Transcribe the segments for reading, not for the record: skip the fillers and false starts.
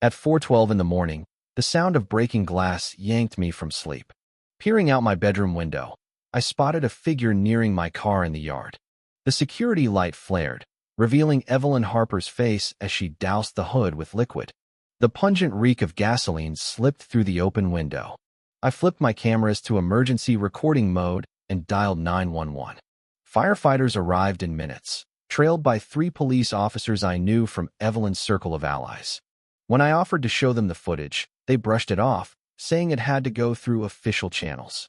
At 4:12 in the morning, the sound of breaking glass yanked me from sleep. Peering out my bedroom window, I spotted a figure nearing my car in the yard. The security light flared, revealing Evelyn Harper's face as she doused the hood with liquid. The pungent reek of gasoline slipped through the open window. I flipped my cameras to emergency recording mode and dialed 911. Firefighters arrived in minutes, trailed by 3 police officers I knew from Evelyn's circle of allies. When I offered to show them the footage, they brushed it off, saying it had to go through official channels.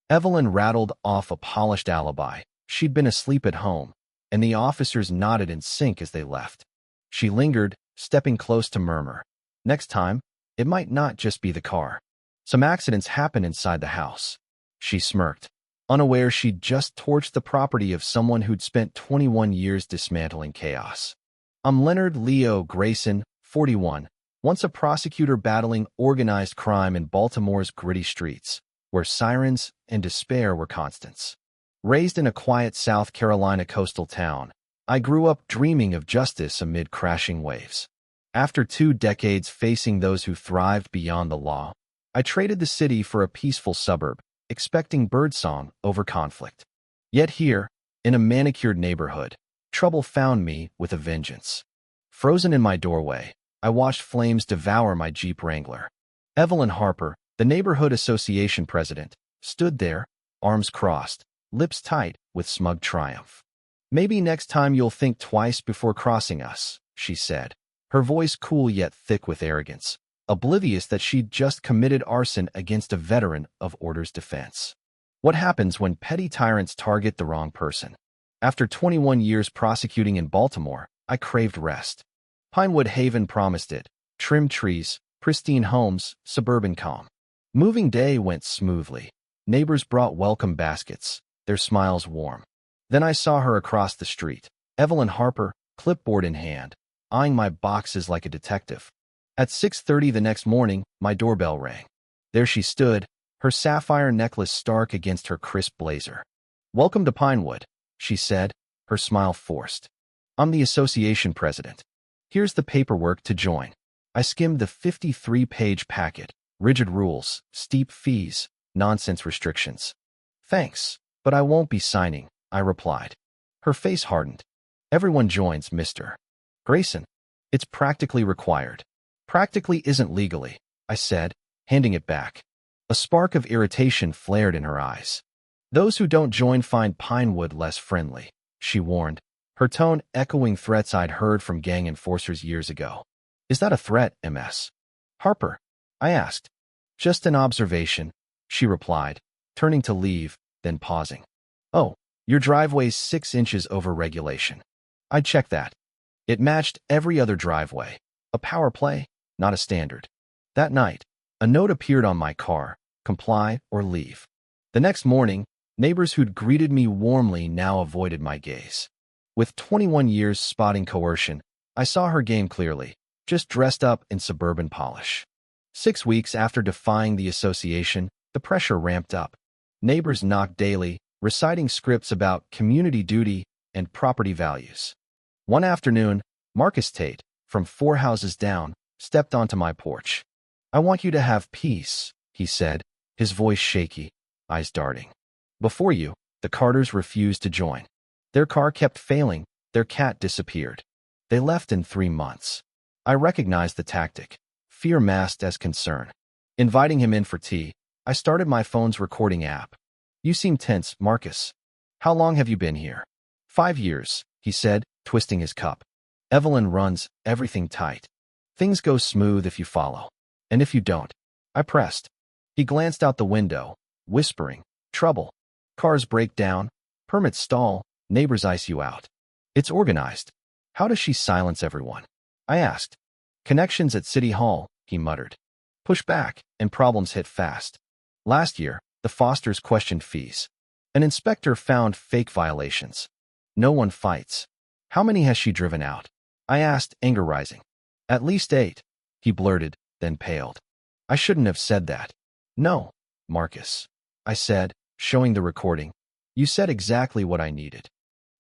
Evelyn rattled off a polished alibi. She'd been asleep at home, and the officers nodded in sync as they left. She lingered, stepping close to murmur, "Next time, it might not just be the car. Some accidents happen inside the house." She smirked, unaware she'd just torched the property of someone who'd spent 21 years dismantling chaos. I'm Leonard Leo Grayson, 41, once a prosecutor battling organized crime in Baltimore's gritty streets, where sirens and despair were constants. Raised in a quiet South Carolina coastal town, I grew up dreaming of justice amid crashing waves. After 2 decades facing those who thrived beyond the law, I traded the city for a peaceful suburb, expecting birdsong over conflict. Yet here, in a manicured neighborhood, trouble found me with a vengeance. Frozen in my doorway, I watched flames devour my Jeep Wrangler. Evelyn Harper, the neighborhood association president, stood there, arms crossed, lips tight with smug triumph. "Maybe next time you'll think twice before crossing us," she said, her voice cool yet thick with arrogance, oblivious that she'd just committed arson against a veteran of order's defense. What happens when petty tyrants target the wrong person? After 21 years prosecuting in Baltimore, I craved rest. Pinewood Haven promised it: trimmed trees, pristine homes, suburban calm. Moving day went smoothly. Neighbors brought welcome baskets, their smiles warm. Then I saw her across the street, Evelyn Harper, clipboard in hand, eyeing my boxes like a detective. At 6:30 the next morning, my doorbell rang. There she stood, her sapphire necklace stark against her crisp blazer. "Welcome to Pinewood," she said, her smile forced. "I'm the association president. Here's the paperwork to join." I skimmed the 53-page packet: rigid rules, steep fees, nonsense restrictions. "Thanks, but I won't be signing," I replied. Her face hardened. "Everyone joins, Mr. Grayson. It's practically required." "Practically isn't legally," I said, handing it back. A spark of irritation flared in her eyes. "Those who don't join find Pinewood less friendly," she warned, her tone echoing threats I'd heard from gang enforcers years ago. "Is that a threat, Ms. Harper?" I asked. "Just an observation," she replied, turning to leave, then pausing. "Oh, your driveway's 6 inches over regulation." I checked that. It matched every other driveway. A power play, not a standard. That night, a note appeared on my car: comply or leave. The next morning, neighbors who'd greeted me warmly now avoided my gaze. With 21 years spotting coercion, I saw her game clearly, just dressed up in suburban polish. 6 weeks after defying the association, the pressure ramped up. Neighbors knocked daily, reciting scripts about community duty and property values. One afternoon, Marcus Tate, from 4 houses down, stepped onto my porch. "I want you to have peace," he said, his voice shaky, eyes darting. "Before you, the Carters refused to join. Their car kept failing, their cat disappeared. They left in 3 months. I recognized the tactic, fear masked as concern. Inviting him in for tea, I started my phone's recording app. "You seem tense, Marcus. How long have you been here?" 5 years, he said, twisting his cup. "Evelyn runs everything tight. Things go smooth if you follow. And if you don't." I pressed. He glanced out the window, whispering, "Trouble. Cars break down, permits stall, neighbors ice you out. It's organized." "How does she silence everyone?" I asked. "Connections at City Hall," he muttered. "Push back, and problems hit fast. Last year, the Fosters questioned fees. An inspector found fake violations. No one fights. How many has she driven out?" I asked, anger rising. "At least 8, he blurted, then paled. I shouldn't have said that. "No, Marcus," I said, showing the recording. "You said exactly what I needed."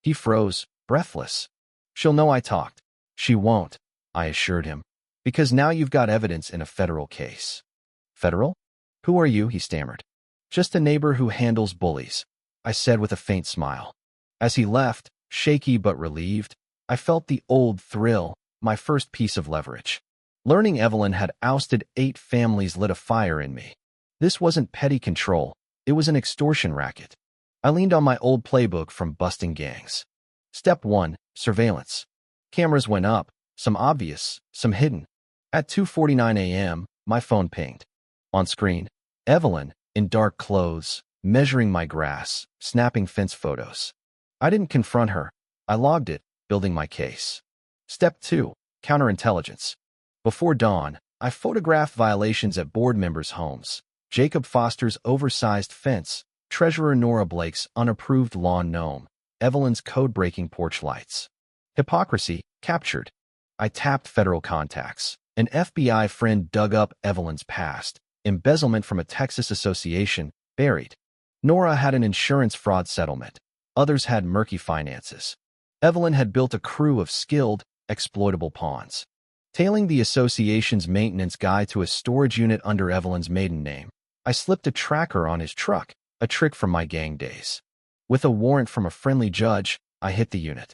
He froze, breathless. "She'll know I talked." "She won't," I assured him. Because now you've got evidence in a federal case. Federal? Who are you? He stammered. Just a neighbor who handles bullies, I said with a faint smile. As he left, shaky but relieved, I felt the old thrill, my first piece of leverage. Learning Evelyn had ousted 8 families lit a fire in me. This wasn't petty control, it was an extortion racket. I leaned on my old playbook from busting gangs. Step 1, surveillance. Cameras went up, some obvious, some hidden. At 2:49 a.m., my phone pinged. On screen, Evelyn, in dark clothes, measuring my grass, snapping fence photos. I didn't confront her. I logged it, building my case. Step 2, counterintelligence. Before dawn, I photographed violations at board members' homes. Jacob Foster's oversized fence, Treasurer Nora Blake's unapproved lawn gnome, Evelyn's code-breaking porch lights. Hypocrisy, captured. I tapped federal contacts. An FBI friend dug up Evelyn's past. Embezzlement from a Texas association, buried. Nora had an insurance fraud settlement. Others had murky finances. Evelyn had built a crew of skilled, exploitable pawns. Tailing the association's maintenance guy to a storage unit under Evelyn's maiden name, I slipped a tracker on his truck, a trick from my gang days. With a warrant from a friendly judge, I hit the unit.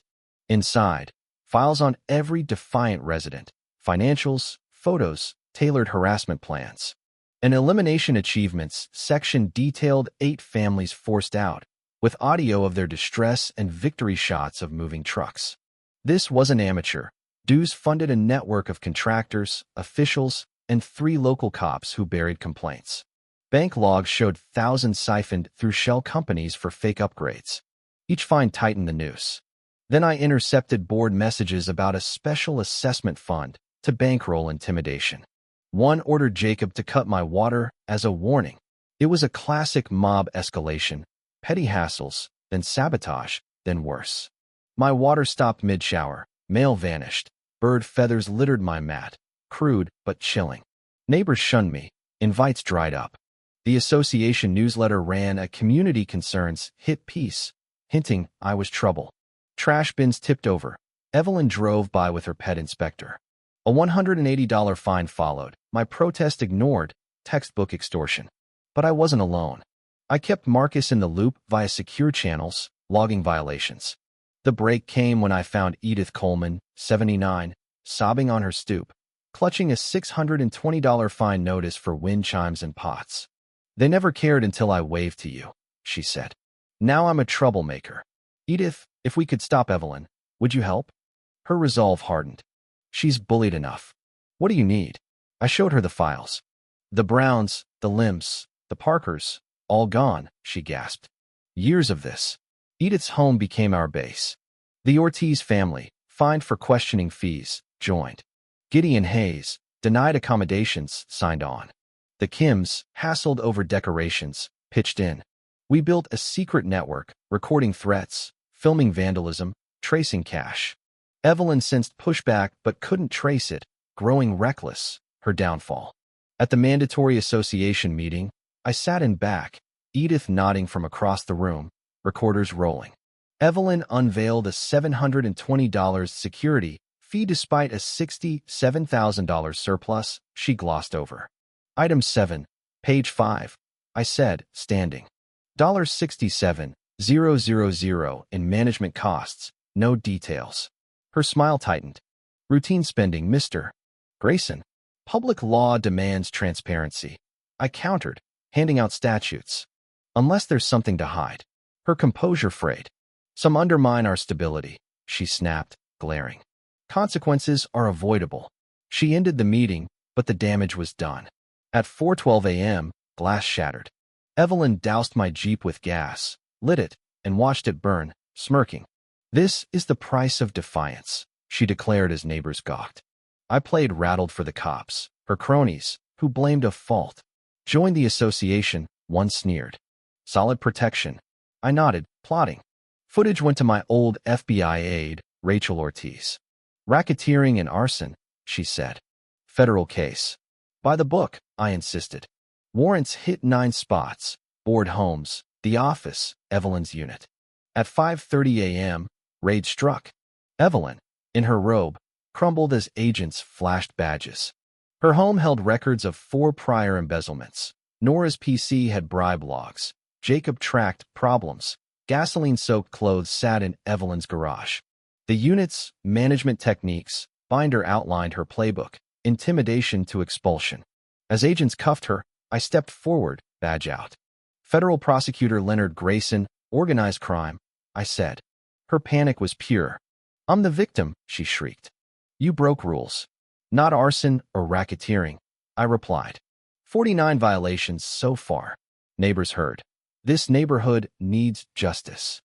Inside, files on every defiant resident, financials, photos, tailored harassment plans. An elimination achievements section detailed 8 families forced out, with audio of their distress and victory shots of moving trucks. This wasn't amateur. Dues funded a network of contractors, officials, and 3 local cops who buried complaints. Bank logs showed thousands siphoned through shell companies for fake upgrades. Each fine tightened the noose. Then I intercepted board messages about a special assessment fund to bankroll intimidation. One ordered Jacob to cut my water as a warning. It was a classic mob escalation, petty hassles, then sabotage, then worse. My water stopped mid-shower, mail vanished, bird feathers littered my mat, crude but chilling. Neighbors shunned me, invites dried up. The association newsletter ran a community concerns hit piece, hinting I was trouble. Trash bins tipped over. Evelyn drove by with her pet inspector. A $180 fine followed. My protest ignored, textbook extortion. But I wasn't alone. I kept Marcus in the loop via secure channels, logging violations. The break came when I found Edith Coleman, 79, sobbing on her stoop, clutching a $620 fine notice for wind chimes and pots. They never cared until I waved to you, she said. Now I'm a troublemaker. Edith, if we could stop Evelyn, would you help? Her resolve hardened. She's bullied enough. What do you need? I showed her the files. The Browns, the Limps, the Parkers, all gone, she gasped. Years of this. Edith's home became our base. The Ortiz family, fined for questioning fees, joined. Gideon Hayes, denied accommodations, signed on. The Kims, hassled over decorations, pitched in. We built a secret network, recording threats, filming vandalism, tracing cash. Evelyn sensed pushback but couldn't trace it, growing reckless, her downfall. At the mandatory association meeting, I sat in back, Edith nodding from across the room, recorders rolling. Evelyn unveiled a $720 security fee despite a $67,000 surplus she glossed over. Item 7, page 5, I said, standing. $67,000 in management costs, no details. Her smile tightened. Routine spending, Mr. Grayson. Public law demands transparency. I countered, handing out statutes. Unless there's something to hide. Her composure frayed. Some undermine our stability, she snapped, glaring. Consequences are avoidable. She ended the meeting, but the damage was done. At 4:12 a.m., glass shattered. Evelyn doused my Jeep with gas, lit it, and watched it burn, smirking. This is the price of defiance, she declared as neighbors gawked. I played rattled for the cops, her cronies, who blamed a fault. Joined the association, one sneered. Solid protection. I nodded, plotting. Footage went to my old FBI aide, Rachel Ortiz. Racketeering and arson, she said. Federal case. By the book, I insisted. Warrants hit 9 spots, board homes, the office, Evelyn's unit. At 5:30 a.m., raid struck. Evelyn, in her robe, crumbled as agents flashed badges. Her home held records of 4 prior embezzlements. Nora's PC had bribe logs. Jacob tracked problems. Gasoline-soaked clothes sat in Evelyn's garage. The unit's management techniques, Binder outlined her playbook, intimidation to expulsion. As agents cuffed her, I stepped forward, badge out. Federal Prosecutor Leonard Grayson, organized crime, I said. Her panic was pure. I'm the victim, she shrieked. You broke rules. Not arson or racketeering, I replied. 49 violations so far. Neighbors heard. This neighborhood needs justice.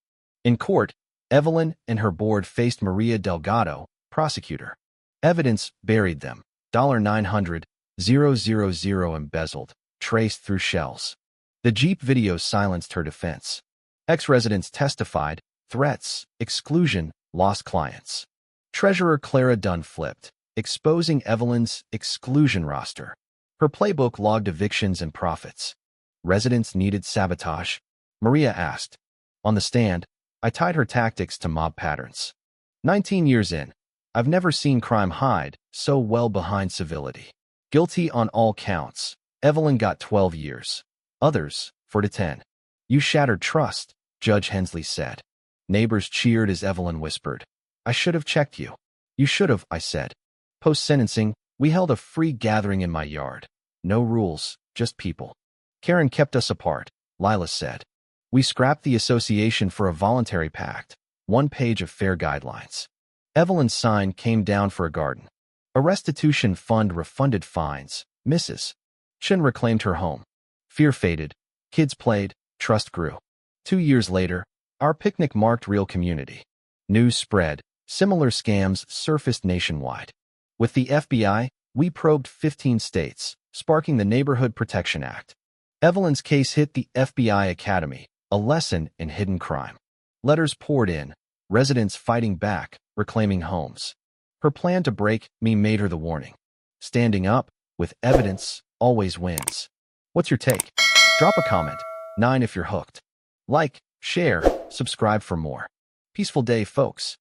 In court, Evelyn and her board faced Maria Delgado, prosecutor. Evidence buried them. $900,000 embezzled, traced through shells. The Jeep video silenced her defense. Ex-residents testified, threats, exclusion, lost clients. Treasurer Clara Dunn flipped, exposing Evelyn's exclusion roster. Her playbook logged evictions and profits. Residents needed sabotage? Maria asked. On the stand, I tied her tactics to mob patterns. 19 years in, I've never seen crime hide so well behind civility. Guilty on all counts. Evelyn got 12 years. Others, 4 to 10. You shattered trust, Judge Hensley said. Neighbors cheered as Evelyn whispered. I should have checked you. You should have, I said. Post-sentencing, we held a free gathering in my yard. No rules, just people. Karen kept us apart, Lila said. We scrapped the association for a voluntary pact. 1 page of fair guidelines. Evelyn's sign came down for a garden. A restitution fund refunded fines. Mrs. Chen reclaimed her home. Fear faded. Kids played. Trust grew. 2 years later, our picnic marked real community. News spread. Similar scams surfaced nationwide. With the FBI, we probed 15 states, sparking the Neighborhood Protection Act. Evelyn's case hit the FBI Academy, a lesson in hidden crime. Letters poured in, residents fighting back, reclaiming homes. Her plan to break me made her the warning. Standing up, with evidence, always wins. What's your take? Drop a comment. 9 if you're hooked. Like, share, subscribe for more. Peaceful day, folks.